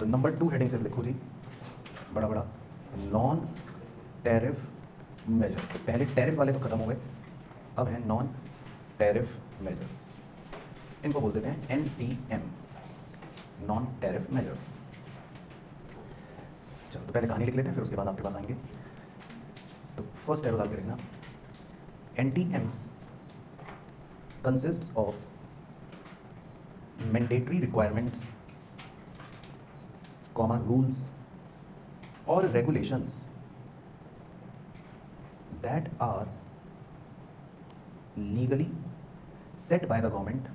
तो number 2 heading से लिखो जी, बड़ा बड़ा, नॉन टैरिफ मेजर्स। पहले टैरिफ वाले तो खत्म हो गए, अब है नॉन टैरिफ मेजर्स। इनको बोल देते हैं NTM, नॉन टैरिफ मेजर्स। चलो तो पहले कहानी लिख लेते हैं, फिर उसके बाद आपके पास आएंगे। तो फर्स्ट एरो डाल के लिखना, NTMs consists of mandatory requirements, rules or regulations that are legally set by the government,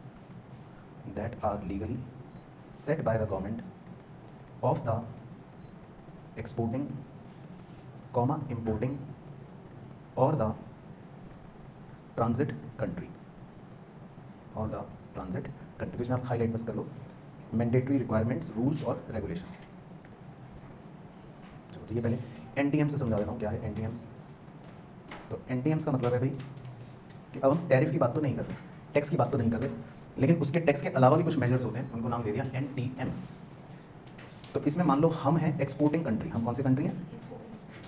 of the exporting, importing or the transit country, तो इसमें आप हाईलाइट बस कर लो, मैंडेटरी रिक्वायरमेंट्स, रूल्स और रेगुलेशंस। चलो तो ये पहले NTM से समझा देता हूँ क्या है NTMs। तो NTMs का मतलब है भाई कि अब हम टैरिफ की बात तो नहीं कर रहे, टैक्स की बात तो नहीं कर रहे, लेकिन उसके टैक्स के अलावा भी कुछ मेजर्स होते हैं, उनको नाम दे दिया NTMs। तो इसमें मान लो हम हैं एक्सपोर्टिंग कंट्री, हम कौन सी कंट्री हैं?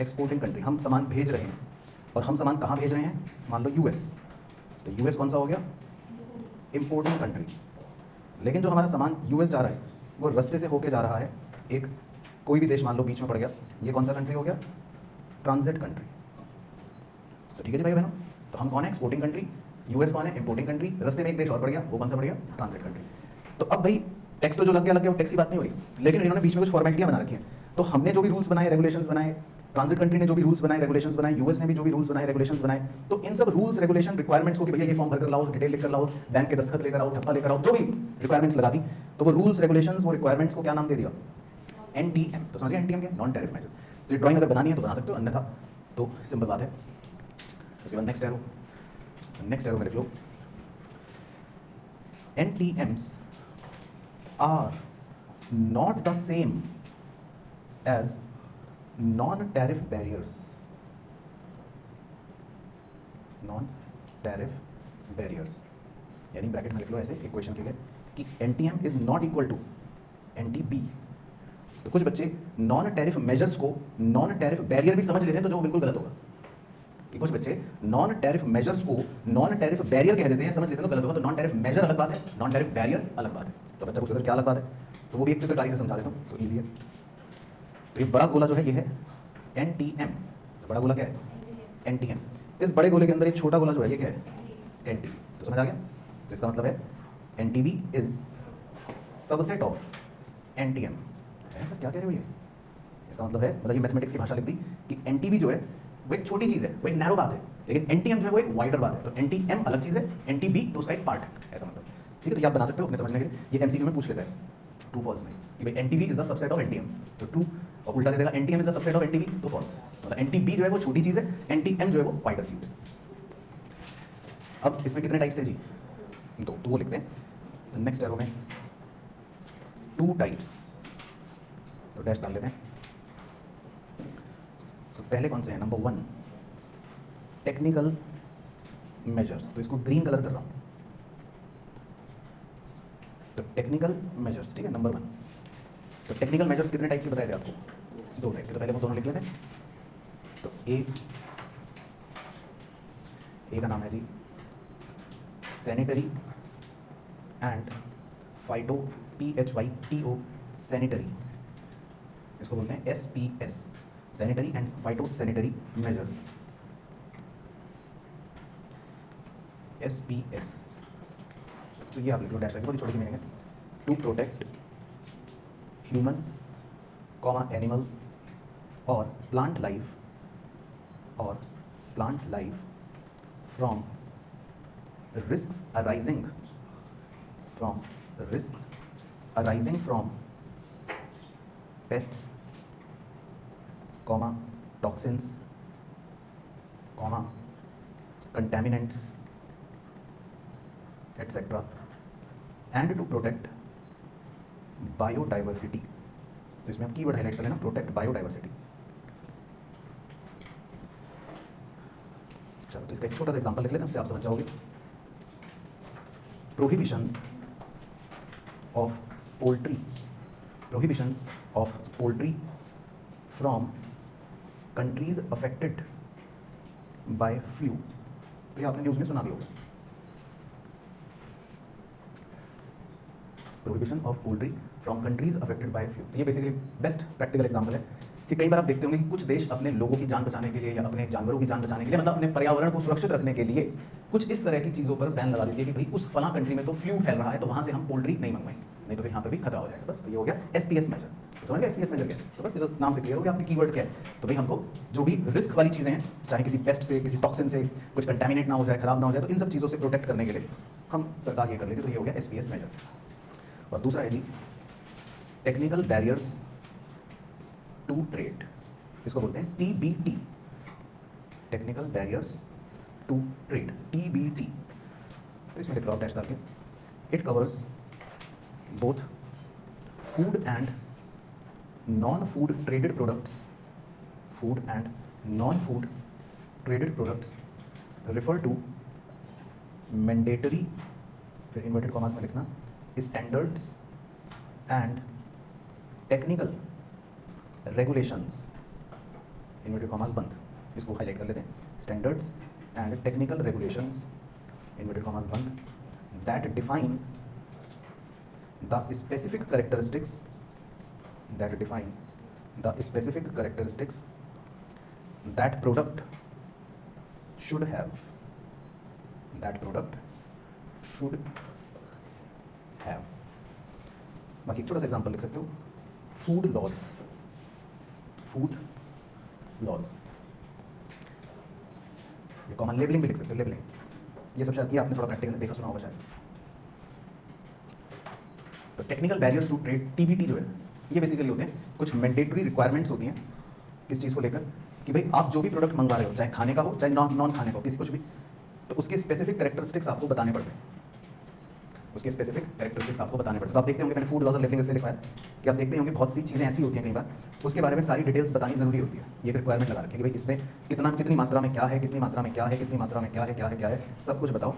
Exporting country. हम सामान भेज रहे हैं, और हम सामान कहाँ भेज रहे हैं? मान लो US। तो US कौन सा हो गया? Importing country. लेकिन जो हमारा सामान US जा रहा है वो रास्ते से होके जा रहा है, एक कोई भी देश मान लो बीच में पड़ गया, ये कौन सा कंट्री हो गया? Transit country. तो ठीक है जी भाई बहनों, तो हम कौन है? Exporting country. US कौन है? Importing country. रास्ते में एक देश और पड़ गया, वो कौन सा पड़ गया? Transit country. तो अब भाई टैक्स तो जो लग गया वो टैक्स की बात नहीं हुई, लेकिन इन्होंने बीच में कुछ फॉर्मेलिटियां बना रखी हैं। तो हमने जो भी रूल्स बनाए, रेगुलेशंस बनाए, ट्रांजिट कंट्री ने जो भी रूल्स बनाए, रेगुलेशंस बनाए, US ने भी जो भी रूल्स बनाए, रेगुलेशंस बनाए, तो इन सब रूल्स, रेगुलेशन, रिक्वायरमेंट्स को कि भैया ये फॉर्म भरकर लाओ, डिटेल लिखकर लाओ, बैंक के दस्तखत लेकर आओ, ठप्पा लेकर आओ, जो भी रिक्वायरमेंट्स लगा दी, तो वो रूल्स, रेगुलेशंस, वो रिक्वायरमेंट्स को क्या नाम दे दिया? NTM। तो समझिए NTM क्या? Non tariff measure. तो ये ड्राइंग अगर बनानी है तो बना सकते हो, अन्यथा तो सिंपल बात है। उसके बाद नेक्स्ट एरो में लिख लो, NTMs are not the same as non-tariff barriers, यानी ब्रैकेट में लिख लो ऐसे इक्वेशन के लिए कि NTM is not equal to NTB। तो कुछ बच्चे नॉन टैरिफ मेजर्स को नॉन टैरिफ बैरियर भी समझ लेते हैं, तो जो बिल्कुल गलत होगा। कि कुछ बच्चे नॉन टैरिफ मेजर्स को नॉन टैरिफ बैरियर कह देते हैं, समझ लेते हैं तो गलत होगा। तो नॉन टैरिफ मेजर अलग बात है, नॉन टैरिफ बैरियर अलग बात है। तो बच्चा पूछता है क्या अलग बात है, तो वो भी एक चित्रकारी से समझा देता हूँ, तो ईजी है। तो ये बड़ा गोला जो है ये है NTM। तो बड़ा गोला क्या है? NTM। इस बड़े गोले के अंदर एक छोटा गोला जो है ये क्या है? NTB। तो समझ आ गया? तो इसका मतलब है NTB is subset of NTM। Sir क्या कह रहे हो ये? इसका मतलब है, मतलब ये मैथमेटिक्स की भाषा लिख दी कि NTB जो है वो एक छोटी चीज़ है, वो एक नैरो बात है, लेकिन NTM जो है वो एक वाइडर बात है। तो NTM अलग चीज़ है, NTB तो उसका एक पार्ट है, ऐसा मतलब। ठीक है, तो ये आप बना सकते हो अपने समझने के लिए। ये MCQ में पूछ लेता है ट्रू फॉल्स में कि भाई NTB is the subset of NTM, तो ट्रू, और उल्टा दे देगा NTM is the subset of NTB, तो फॉल्स। मतलब NTB जो है वो छोटी चीज़ है, NTM जो है वो वाइडर चीज़ है। अब इसमें कितने टाइप्स है जी? दो, तो वो लिखते हैं नेक्स्ट एरो में 2 टाइप्स, तो डैश डाल लेते हैं। तो पहले कौन से हैं? नंबर 1 टेक्निकल मेजर्स, तो इसको ग्रीन कलर कर रहा हूँ। तो टेक्निकल मेजर्स, ठीक है, नंबर 1। तो टेक्निकल मेजर्स कितने टाइप के बताए थे आपको? 2 टाइप के, तो पहले वो दोनों लिख लेते हैं। तो ए का नाम है जी sanitary and phyto, PHYTO, sanitary, इसको बोलते हैं SPS, sanitary and phyto sanitary measures, SPS। तो ये आप लिख लो डैश, बहुत ही छोटी सी मीनिंग है। टू प्रोटेक्ट ह्यूमन, एनिमल और plant life from risks arising from pests, toxins, contaminants, etc. and to protect biodiversity। तो इसमें आप कीवर्ड हाईलाइट कर लेना, प्रोटेक्ट बायोडाइवर्सिटी। चलो तो इसका एक छोटा सा एग्जांपल लिख लेते हैं, उससे आप समझ जाओगे। Prohibition of poultry prohibition of poultry from countries affected by flu. तो ये आपने न्यूज़ में सुना भी होगा। Prohibition of poultry from countries affected by flu. ये बेसिकली बेस्ट प्रैक्टिकल एग्जांपल है कि कई बार आप देखते होंगे कि कुछ देश अपने लोगों की जान बचाने के लिए या अपने जानवरों की जान बचाने के लिए, मतलब अपने पर्यावरण को सुरक्षित रखने के लिए कुछ इस तरह की चीज़ों पर बैन लगा देती है कि भाई उस फला कंट्री में तो फ्लू फैल रहा है, तो वहाँ से हम पोल्ट्री नहीं मंगवाएंगे, नहीं तो फिर यहाँ पर भी खतरा हो जाएगा। बस तो ये हो गया SPS मेजर। तो समझ गया SPS मेजर क्या है? तो बस ये नाम से क्लियर हो गया आपकी कीवर्ड क्या है। तो भाई हमको जो भी रिस्क वाली चीज़ें हैं, चाहे किसी पेस्ट से, किसी टॉक्सिन से कुछ कंटेमिनेट ना हो जाए, खराब ना हो जाए, तो इन सब चीज़ों से प्रोटेक्ट करने के लिए हम सरकार ये कर लेती है। तो ये हो गया SPS मेजर। और दूसरा है जी टेक्निकल बैरियर्स टू ट्रेड, इसको बोलते हैं TBT, technical barriers to trade, TBT। तो इसमें लिख लो आप डैश डाल के, it covers both food and non food traded products, food and non food traded products refer to mandatory, फिर इन्वर्टेड कॉमास में लिखना, standards and technical regulations, inverted commas बंद, इसको हाईलाइट कर लेते हैं, standards and technical regulations, inverted commas बंद, that define the specific characteristics, that define the specific characteristics that product should have, that product should have. बाकी छोटा सा example लिख सकते हो, फूड लॉज, फूड लॉज, ये कॉमन लेबलिंग भी लिख सकते हो, लेबलिंग, ये सब शायद ये आपने थोड़ा प्रैक्टिकल देखा सुना होगा शायद। तो technical barriers to trade TBT जो है, ये बेसिकली होते हैं कुछ मैंडेटरी रिक्वायरमेंट्स होती हैं किस चीज़ को लेकर कि भाई आप जो भी प्रोडक्ट मंगवा रहे हो, चाहे खाने का हो चाहे नॉन खाने का हो, किसी कुछ भी, तो उसके स्पेसिफिक कैरेक्टरिस्टिक्स आपको बताने पड़ते हैं, उसके स्पेसिफिक कैरेक्टरिस्टिक्स आपको बताने पड़ते हैं। तो आप देखते होंगे, मैंने फूड लॉज और लेबलिंग इसलिए लिखा है कि आप देखते होंगे बहुत सी चीज़ें ऐसी होती हैं कई बार, उसके बारे में सारी डिटेल्स बतानी जरूरी होती है। ये एक रिक्वायरमेंट लगा रखी है कि भाई इसमें कितनी मात्रा में क्या है, कितनी मात्रा में क्या है, कितनी मात्रा में क्या है, क्या है, सब कुछ बताओ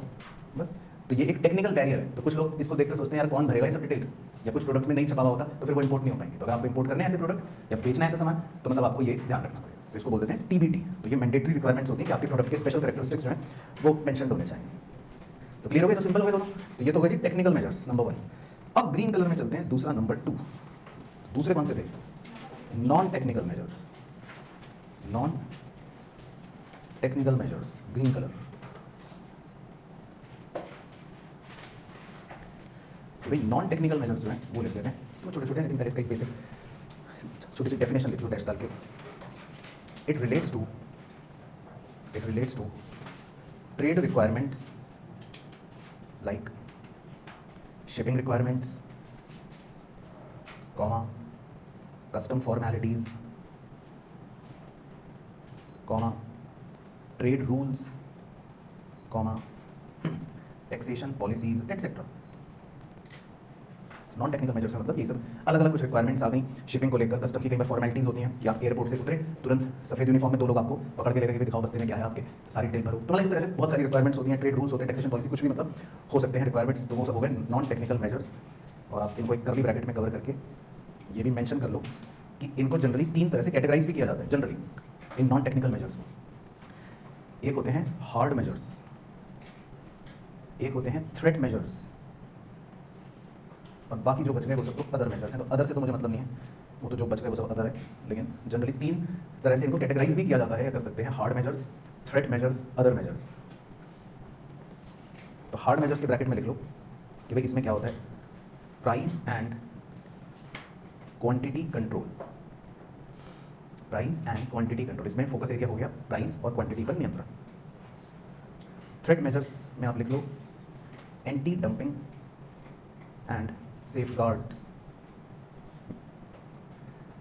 बस। तो ये एक टेक्निकल बैरियर है। तो कुछ लोग इसको देखकर सोचते हैं यार कौन भरेगा ये सब डिटेल, या कुछ प्रोडक्ट्स में नहीं छपा हुआ होता तो फिर वो इंपोर्ट नहीं हो पाएंगे। तो अगर आपको इंपोर्ट करने हैं ऐसे प्रोडक्ट या बेचना है ऐसा सामान, तो मतलब आपको ये ध्यान रखना पड़ेगा। तो इसको बोल देते हैं TBT। तो ये मैंडेटरी रिक्वायरमेंट्स होती है कि आपके प्रोडक्ट के स्पेशल कैरेक्टरिस्टिक्स जो हैं वो मेंशन होने चाहिए। तो क्लियर हो गया, तो सिंपल हो गए दोनों। तो ये तो हो गए जी टेक्निकल मेजर्स नंबर 1। अब ग्रीन कलर में चलते हैं, दूसरा नंबर 2। दूसरे कौन से थे? Non technical measures, non technical measures, green colour. तो भाई नॉन टेक्निकल मेजर्स जो हैं वो लिख लेते हैं, तो छोटे छोटे हैं लेकिन पहले इसका एक बेसिक छोटी सी डेफिनेशन लिख लो डैश डाल के। It relates to trade requirements like shipping requirements, comma, custom formalities, comma, trade rules, comma, taxation policies, etc. Non technical measures का मतलब ये सब अलग अलग कुछ रिक्वायरमेंट्स आ गई शिपिंग को लेकर, कस्टम की कई बार फॉर्मेलिटीज़ होती हैं कि आप एयरपोर्ट से उतरे तुरंत सफ़ेद यूनिफॉर्म में 2 लोग आपको पकड़ के लेकर के दिखाओ बस्ते में क्या है आपके, सारी डिटेल भरो। तो मतलब इस तरह से बहुत सारी रिक्वायरमेंट्स होती हैं, ट्रेड रूल्स होते हैं, टैक्सेशन पॉलिसी, कुछ भी मतलब हो सकते हैं रिक्वायरमेंट्स। तो वो सब हो गए नॉन टेक्निकल मेजर्स। और आप इनको एक कर्ली ब्रैकेट में कवर करके ये भी मेंशन कर लो कि इनको जनरली 3 तरह से कैटेगराइज भी किया जाता है generally in non technical measures को। एक होते हैं हार्ड मेजर्स, एक होते हैं थ्रेट मेजर्स, और बाकी जो बच गए वो सब तो अदर मेजर्स हैं। तो अदर से तो मुझे मतलब नहीं है, वो तो जो बच गए वो सब अदर है, लेकिन जनरली 3 तरह से इनको कैटेगराइज भी किया जाता है, कर सकते हैं hard measures, threat measures, other measures. तो हार्ड मेजर्स के ब्रैकेट में लिख लो कि भाई इसमें क्या होता है, price and quantity control, price and quantity control, इसमें फोकस एरिया हो गया प्राइस और क्वांटिटी पर नियंत्रण। थ्रेट मेजर्स में आप लिख लो एंटी डंपिंग एंड सेफगार्ड्स।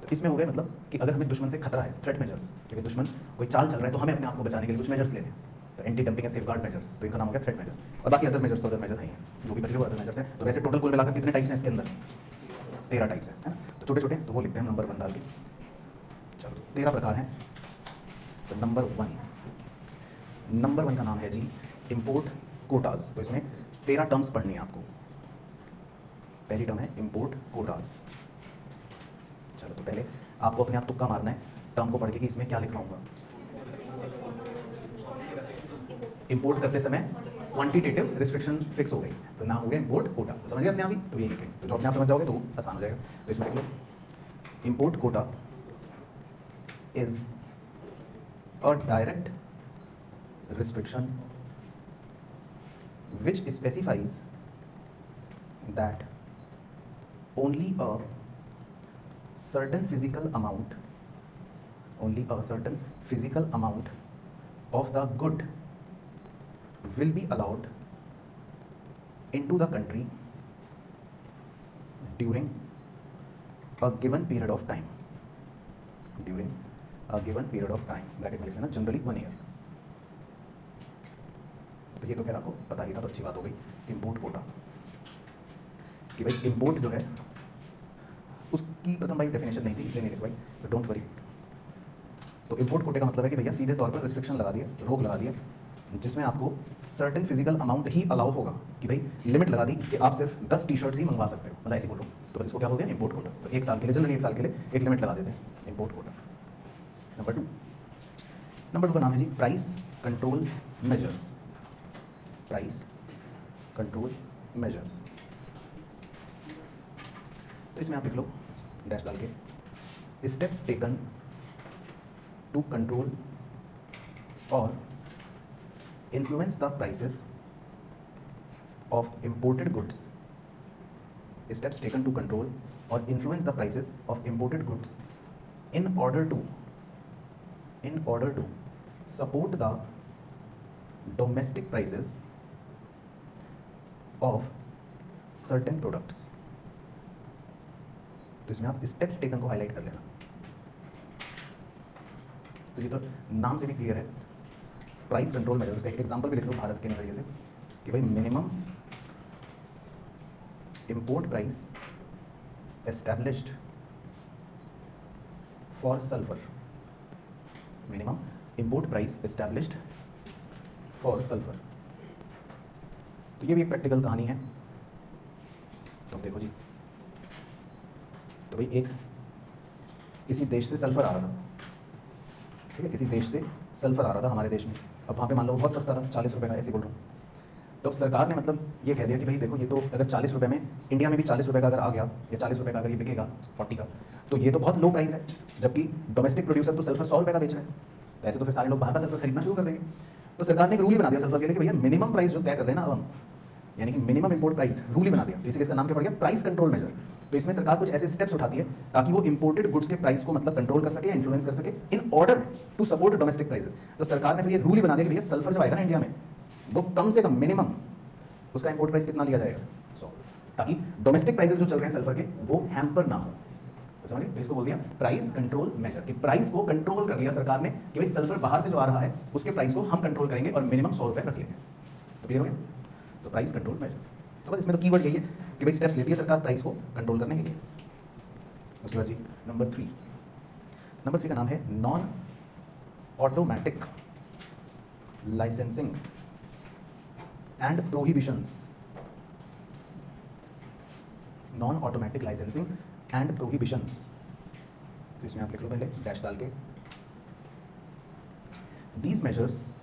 तो इसमें हो गए मतलब कि अगर हमें दुश्मन से खतरा है, थ्रेट मेजर्स, क्योंकि दुश्मन कोई चाल चल रहा है तो हमें अपने आप को बचाने के लिए कुछ मेजर्स लेने हैं, तो anti dumping and safeguard measures, तो इनका नाम हो गया थ्रेट मेजर्स। और बाकी अदर मेजर्स तो अदर मेजर नहीं है, जो भी बच गए वो अदर मेजर्स हैं। तो वैसे टोटल कुल मिलाकर कितने टाइप्स हैं इसके अंदर? 13 टाइप्स है ना। तो छोटे छोटे तो वो लिखते हैं नंबर 1 डाल के। चलो 13 प्रकार हैं। तो नंबर 1 का नाम है जी इम्पोर्ट कोटाज। तो इसमें 13 टर्म्स पढ़नी है आपको। पहली टर्म है इम्पोर्ट कोटाज। चलो तो पहले आपको अपने आप तुक्का मारना है टर्म को पढ़ के कि इसमें क्या लिखवाऊंगा। इंपोर्ट करते समय क्वांटिटेटिव रिस्ट्रिक्शन फिक्स हो गई, तो नाम हो गया इंपोर्ट कोटा। तो समझ गए अपने आप ही, तो ये लिखेंगे, तो जो अपने आप समझ जाओगे तो वो आसान हो जाएगा। तो इसमें लिख लो import quota is a direct restriction which specifies that only a certain physical amount of the good will be allowed into the country during a given period of time, bracket में लिख लेना जनरली 1 ईयर। तो ये तो खैर आपको पता ही था, तो अच्छी बात हो गई। इंपोर्ट कोटा कि भाई इंपोर्ट जो है उसकी प्रथम भाई डेफिनेशन नहीं थी, इसलिए नहीं लिख भाई, तो डोंट वरी। तो इंपोर्ट कोटे का मतलब है कि भैया सीधे तौर पर रिस्ट्रिक्शन लगा दिया, रोक लगा दिया, जिसमें आपको सर्टेन फिजिकल अमाउंट ही अलाउ होगा, कि भाई लिमिट लगा दी कि आप सिर्फ 10 टी-शर्ट्स ही मंगवा सकते हो, मतलब ऐसे बोलो। तो बस इसको क्या बोलते हैं, इंपोर्ट कोटा। तो 1 साल के लिए, जनरली 1 साल के लिए एक लिमिट लगा देते हैं, इंपोर्ट कोटा। नंबर 2 का नाम है जी price control measures. Price control measures, तो इसमें आप लिख लो डैश डाल के स्टेप्स टेकन टू कंट्रोल और influence the prices of imported goods. Steps taken to control और influence the prices of imported goods in order to support the domestic prices of certain products। तो इसमें आप steps taken को highlight कर लेना। तो ये तो नाम से भी क्लियर है, प्राइस कंट्रोल मेजर। उसका एक एग्जांपल भी लिख लो भारत के नजरिए से कि भाई minimum import price established for sulphur, minimum import price established for sulphur. तो ये भी एक प्रैक्टिकल कहानी है। तो देखो जी, तो भाई एक किसी देश से सल्फर आ रहा था, ठीक है, किसी देश से सल्फर आ रहा था हमारे देश में। अब वहाँ पे मान लो बहुत सस्ता था, 40 रुपये का, ऐसे बोल रहा हूँ। तो अब सरकार ने मतलब ये कह दिया कि भाई देखो ये तो अगर 40 रुपये में, इंडिया में भी 40 रुपये का अगर आ गया, या 40 रुपये का अगर ये बिकेगा 40 का, तो ये तो बहुत लो प्राइस है, जबकि डोमेस्टिक प्रोड्यूसर तो सल्फर 100 रुपये का बेच रहे हैं। तो ऐसे तो फिर सारे लोग बाहर का सल्फर खरीदना शुरू कर देंगे। तो सरकार ने एक रूल ही बना दिया सल्फर के लिए कि भैया मिनिमम प्राइस जो तय कर रहे हैं ना अब हम, यानी कि मिनिमम इंपोर्ट प्राइस रूल ही बना दिया। तो इसलिए इसका नाम क्या पड़ गया, प्राइस कंट्रोल मेजर। तो इसमें सरकार कुछ ऐसे स्टेप्स उठाती है ताकि वो इंपोर्टेड गुड्स के प्राइस को मतलब कंट्रोल कर सके या इन्फ्लुएंस कर सके in order to support domestic prices. तो सरकार ने फिर ये रूल ही बना दिया कि भैया सल्फर जब आएगा ना इंडिया में, वो कम से कम मिनिमम उसका इंपोर्ट प्राइस कितना लिया जाएगा, 100, ताकि डोमेस्टिक प्राइसेस जो चल रहे हैं सल्फर के वो हैम्पर ना हो। तो समझिए, तो इसको बोल दिया प्राइस कंट्रोल मेजर, कि प्राइस को कंट्रोल कर लिया सरकार ने कि भाई सल्फर बाहर से जो आ रहा है उसके प्राइस को हम कंट्रोल करेंगे और मिनिमम 100 रुपये रख लेंगे। तो क्लियर हो गया, तो प्राइस कंट्रोल मेजर। तो बस इसमें तो कीवर्ड यही है कि भाई स्टेप्स लेती है सरकार प्राइस को कंट्रोल करने के लिए। उसके बाद जी नंबर 3 का नाम है non automatic licensing and prohibitions. Non automatic licensing and prohibitions, तो इसमें आप लिख लो पहले डैश डाल के, these measures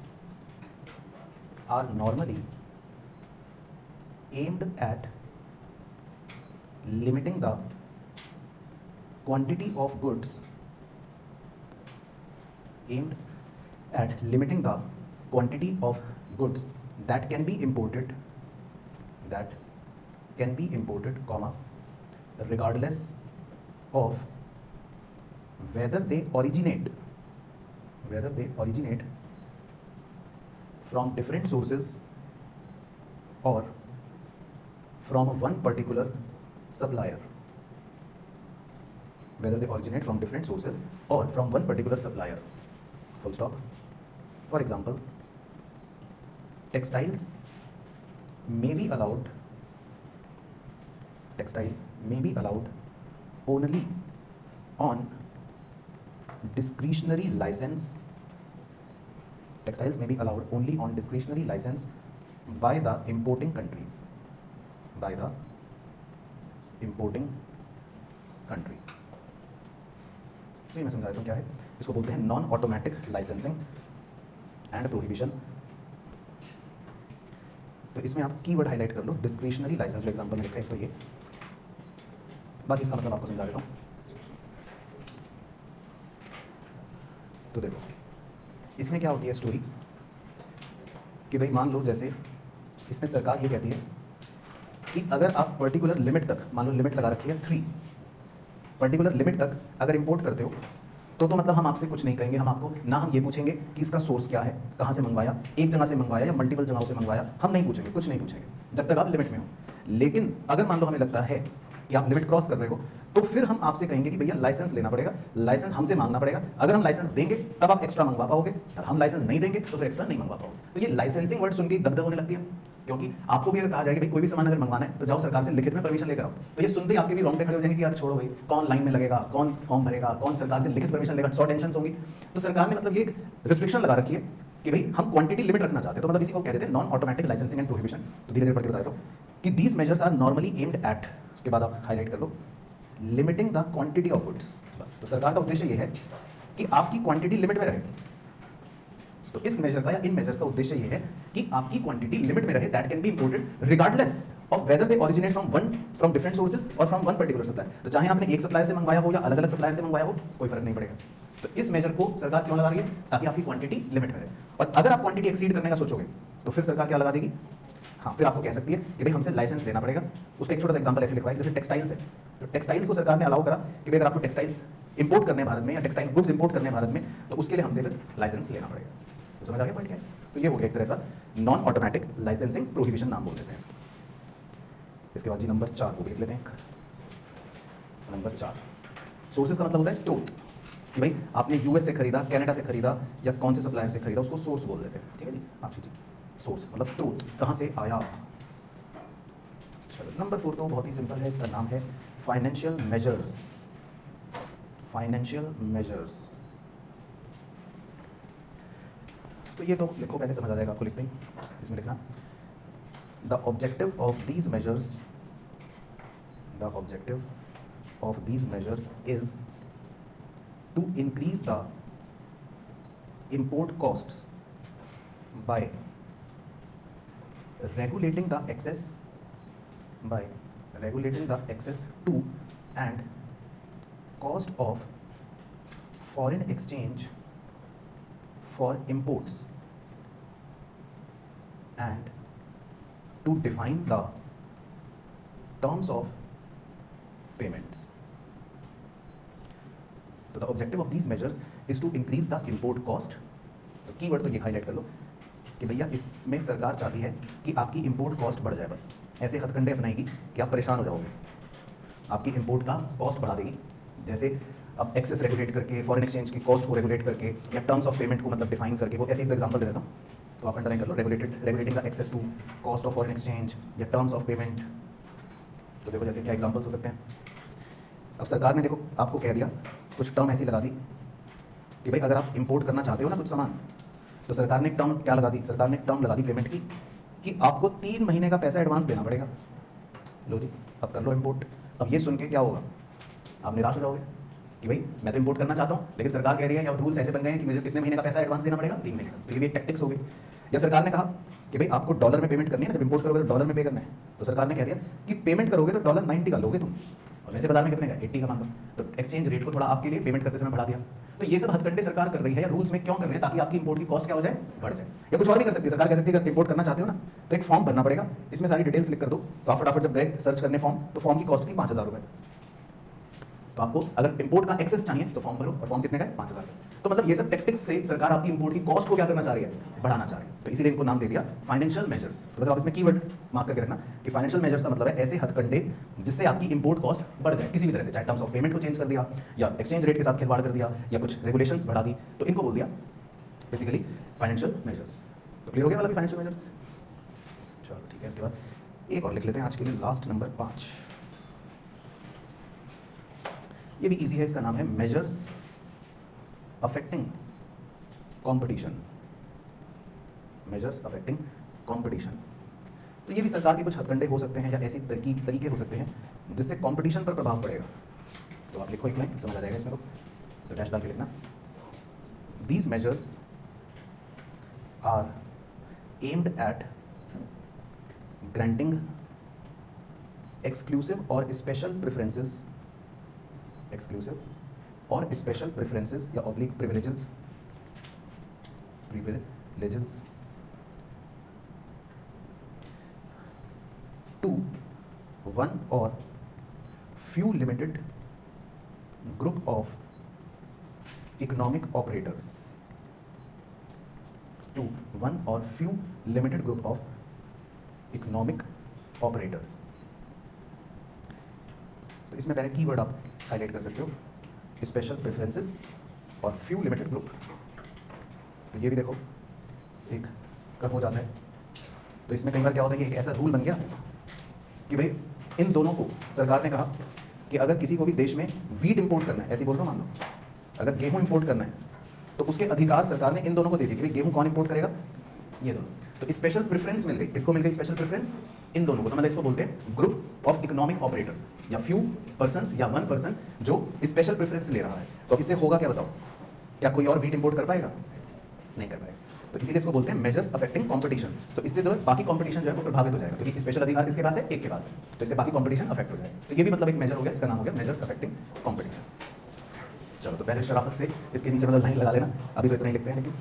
are normally aimed at limiting the quantity of goods, aimed at limiting the quantity of goods that can be imported, comma, regardless of whether they originate from different sources or from one particular supplier. Whether they originate from different sources or from one particular supplier. Full stop. For example, textile may be allowed only on discretionary license. Textiles may be allowed only on discretionary license by the importing countries. तो ये मैं समझा देता हूँ क्या है। इसको बोलते हैं non automatic licensing and prohibition. तो इसमें आप कीवर्ड हाईलाइट कर लो, डिस्क्रिशनरी लाइसेंस, जो एग्जांपल में लिखा है तो ये, बाकी इसका मतलब आपको समझा देता हूँ। तो देखो इसमें क्या होती है स्टोरी कि भाई मान लो जैसे इसमें सरकार ये कहती है कि अगर आप पर्टिकुलर लिमिट तक, मान लो लिमिट लगा रखी है 3, पर्टिकुलर लिमिट तक अगर इंपोर्ट करते हो तो मतलब हम आपसे कुछ नहीं कहेंगे, हम आपको ना हम ये पूछेंगे कि इसका सोर्स क्या है, कहाँ से मंगवाया, एक जगह से मंगवाया या मल्टीपल जगहों से मंगवाया, हम नहीं पूछेंगे, कुछ नहीं पूछेंगे जब तक आप लिमिट में हो। लेकिन अगर मान लो हमें लगता है कि आप लिमिट क्रॉस कर रहे हो तो फिर हम आपसे कहेंगे कि भैया लाइसेंस लेना पड़ेगा, लाइसेंस हमसे मांगना पड़ेगा। अगर हम लाइसेंस देंगे तब आप एक्स्ट्रा मंगवा पाओगे, हम लाइसेंस नहीं देंगे तो फिर एक्स्ट्रा नहीं मंगवा पाओगे। तो ये लाइसेंसिंग वर्ड सुन के दगदग होने लगती है, क्योंकि आपको भी अगर कहा जाएगा भाई कोई भी सामान अगर मंगवाना है तो जाओ सरकार से लिखित में परमिशन लेकर आओ, तो ये सुनते ही आपके भी रोंगटे खड़े हो जाएंगे कि यार छोड़ो भाई, कौन लाइन में लगेगा, कौन फॉर्म भरेगा, कौन सरकार से लिखित परमिशन लेगा, 100 टेंशन होंगी। तो सरकार ने मतलब ये एक रिस्ट्रिक्शन लगा रखी है कि भाई हम क्वांटिटी लिमिट रखना चाहते हैं, तो मतलब इसी को कहते हैं non automatic licensing and prohibition. तो धीरे धीरे पढ़ के बताता हूँ कि these measures are normally aimed at, के बाद आप हाईलाइट कर लो, limiting the quantity of goods. बस, तो सरकार का उद्देश्य ये है कि आपकी क्वांटिटी लिमिट में रहे। तो इस मेजर का या इन मेजर्स का उद्देश्य ये है कि आपकी क्वांटिटी लिमिट में रहे, that can be imported regardless of whether they originate from different sources और फ्रॉम वन पर्टिकुलर सप्लायर। तो चाहे आपने एक सप्लायर से मंगवाया हो या अलग अलग सप्लायर से मंगवाया हो, कोई फर्क नहीं पड़ेगा। तो इस मेजर को सरकार क्यों लगा रही है? ताकि आपकी क्वांटिटी लिमिट में रहे। और अगर आप क्वांटिटी एक्सीड करने का सोचोगे तो फिर सरकार क्या लगा देगी? हाँ, फिर आपको कह सकती है कि भाई हमसे लाइसेंस लेना पड़ेगा। उसका एक छोटा सा एग्जांपल ऐसे लिखवाया, जैसे टेक्सटाइल्स है, तो टेक्सटाइल्स को सरकार ने अलाउ करा कि भाई अगर आपको टेक्सटाइल्स इंपोर्ट करने भारत में या टेक्सटाइल गुड्स इंपोर्ट करने भारत में, तो उसके लिए हमसे फिर लाइसेंस लेना पड़ेगा। तो समझ आ गया पॉइंट क्या है? तो ये हो गया एक तरह का नॉन ऑटोमेटिक लाइसेंसिंग प्रोहिबिशन नाम बोल देते हैं इसको। इसके बाद जी नंबर 4 को देख लेते हैं। नंबर 4, सोर्सेज का मतलब होता है स्रोत, कि भाई आपने यूएस से खरीदा, कनाडा से खरीदा या कौन से सप्लायर से खरीदा, उसको सोर्स बोल देते हैं। ठीक है जी, अच्छी जी, सोर्स मतलब स्रोत, कहाँ से आया। चलो नंबर 4 तो बहुत ही सिंपल है, इसका नाम है फाइनेंशियल मेजर्स। फाइनेंशियल मेजर्स, तो ये तो लिखो, पहले समझ आ जाएगा आपको लिखते ही। इसमें लिखना the objective of these measures, the objective of these measures is to increase the import costs by regulating the access to and cost of foreign exchange for imports and to define the terms of payments. तो the objective of these measures is to increase the import cost. तो keyword तो ये highlight कर लो कि भैया इसमें सरकार चाहती है कि आपकी इंपोर्ट कॉस्ट बढ़ जाए। बस ऐसे हथकंडे अपनाएगी कि आप परेशान हो जाओगे, आपकी इंपोर्ट का कॉस्ट बढ़ा देगी। जैसे अब एक्सेस रेगुलेट करके, फॉरेन एक्सचेंज की कॉस्ट को रेगुलेट करके, या टर्म्स ऑफ पेमेंट को मतलब डिफाइन करके, वो ऐसे एक एग्जांपल दे देता हूँ, तो आप अंडरलाइन कर लो, regulating the access to, cost of foreign exchange या टर्म्स ऑफ पेमेंट। तो देखो जैसे क्या एग्जाम्पल्स हो सकते हैं। अब सरकार ने देखो आपको कह दिया, कुछ टर्म ऐसी लगा दी कि भाई अगर आप इंपोर्ट करना चाहते हो ना कुछ सामान, तो सरकार ने टर्म क्या लगा दी? सरकार ने टर्म लगा दी पेमेंट की कि आपको 3 महीने का पैसा एडवांस देना पड़ेगा। लो जी, अब कर लो इंपोर्ट। अब ये सुन के क्या होगा? आप निराश हो जाओगे कि भाई मैं तो इंपोर्ट करना चाहता हूँ, लेकिन सरकार कह रही है या रूल्स ऐसे बन गए हैं कि मुझे कितने महीने का पैसा एडवांस देना पड़ेगा? 3 महीने का। तो ये भी एक टैक्टिक्स हो गई। या सरकार ने कहा कि भाई आपको डॉलर में पेमेंट करनी है ना, जब इंपोर्ट करोगे तो डॉलर में पे करना है, तो सरकार ने कह दिया कि पेमेंट करोगे तो $90 का लोगे तुम, और वैसे बाजार में कितने का? 80 का मान लो। तो एक्सचेंज रेट को थोड़ा आपके लिए पेमेंट करते समय बढ़ा दिया। तो ये सब हथकंडे सरकार कर रही है या रूल्स में क्यों कर रही है? ताकि आपकी इंपोर्ट की कॉस्ट क्या हो जाए? बढ़ जाए। या कुछ और भी कर सकती है सरकार, कह सकती है अगर इंपोर्ट करना चाहते हो ना तो एक फॉर्म भरना पड़ेगा, इसमें सारी डिटेल्स लिख कर दो। तो आप फटाफट जब गए सर्च करने फॉर्म, तो फॉर्म की कॉस्ट थी 5000 रुपये। तो आपको अगर इंपोर्ट का एक्सेस चाहिए तो फॉर्म भरो, और फॉर्म कितने का है? 5000। तो मतलब ये सब टेक्टिक्स से सरकार आपकी इंपोर्ट की कॉस्ट को क्या करना चाह रही है? बढ़ाना चाह रही है। तो इसीलिए इनको नाम दे दिया फाइनेंशियल मेजर्स। तो बस आप इसमें कीवर्ड मार्क करके रखना कि फाइनेंशियल मेजर्स का मतलब है ऐसे हथकंडे जिससे आपकी इंपोर्ट कॉस्ट बढ़ जाए किसी भी तरह से, चाहे टर्म्स ऑफ पेमेंट को चेंज कर दिया, या एक्सचेंज रेट के साथ खिलवाड़ कर दिया, या कुछ रेगुलेशंस बढ़ा दी, तो इनको बोल दिया बेसिकली फाइनेंशियल मेजर्स। तो क्लियर हो गया वाला भी फाइनेंशियल मेजर्स? चलो ठीक है, इसके बाद एक और लिख लेते हैं आज के लिए, लास्ट नंबर 5। ये भी इजी है, इसका नाम है measures affecting competition. Measures affecting competition, तो ये भी सरकार के कुछ हथकंडे हो सकते हैं या ऐसी तरीके हो सकते हैं जिससे कंपटीशन पर प्रभाव पड़ेगा। तो आप लिखो एक लाइन, समझ आ जाएगा इसमें। तो तो डैश डाल के लिखना, these measures are aimed at granting exclusive or special preferences, exclusive or special preferences या oblique privileges to one or few limited group of economic operators, to one or few limited group of economic operators। तो इसमें पहले keyword आप highlight कर सकते हो, special preferences और few limited group. तो ये भी देखो एक कब हो जाता है, तो इसमें कई बार क्या होता है कि एक ऐसा रूल बन गया कि भाई इन दोनों को सरकार ने कहा कि अगर किसी को भी देश में वीट इंपोर्ट करना है, ऐसे बोल रहा हूँ, मान लो अगर गेहूं इंपोर्ट करना है तो उसके अधिकार सरकार ने इन दोनों को दे दिए कि भाई गेहूं कौन इंपोर्ट करेगा, ये दोनों। तो स्पेशल प्रेफरेंस मिल गई, इसको मिल गई स्पेशल प्रेफरेंस, इन दोनों को, तो मतलब इसको बोलते हैं ग्रुप ऑफ इकोनॉमिक ऑपरेटर्स या फ्यू पर्सन्स या वन पर्सन जो स्पेशल प्रेफरेंस ले रहा है। तो अब इससे होगा क्या बताओ, क्या कोई और वीट इंपोर्ट कर पाएगा? नहीं कर पाएगा। तो इसीलिए इसको बोलते हैं मेजर्स अफेक्टिंग कंपटीशन। तो इससे जो है बाकी कंपटीशन जो है वो प्रभावित हो जाएगा, क्योंकि स्पेशल अधिकार इसके पास है, एक के पास है, तो इससे बाकी कंपटीशन अफेक्ट हो जाएगा। तो ये भी मतलब एक मेजर हो गया, इसका नाम हो गया मेजर्स अफेक्टिंग कंपटीशन। चलो, तो पहले शराफत से इसके नीचे मतलब लाइन लगा लेना, अभी तो इतना ही लिखते हैं लेकिन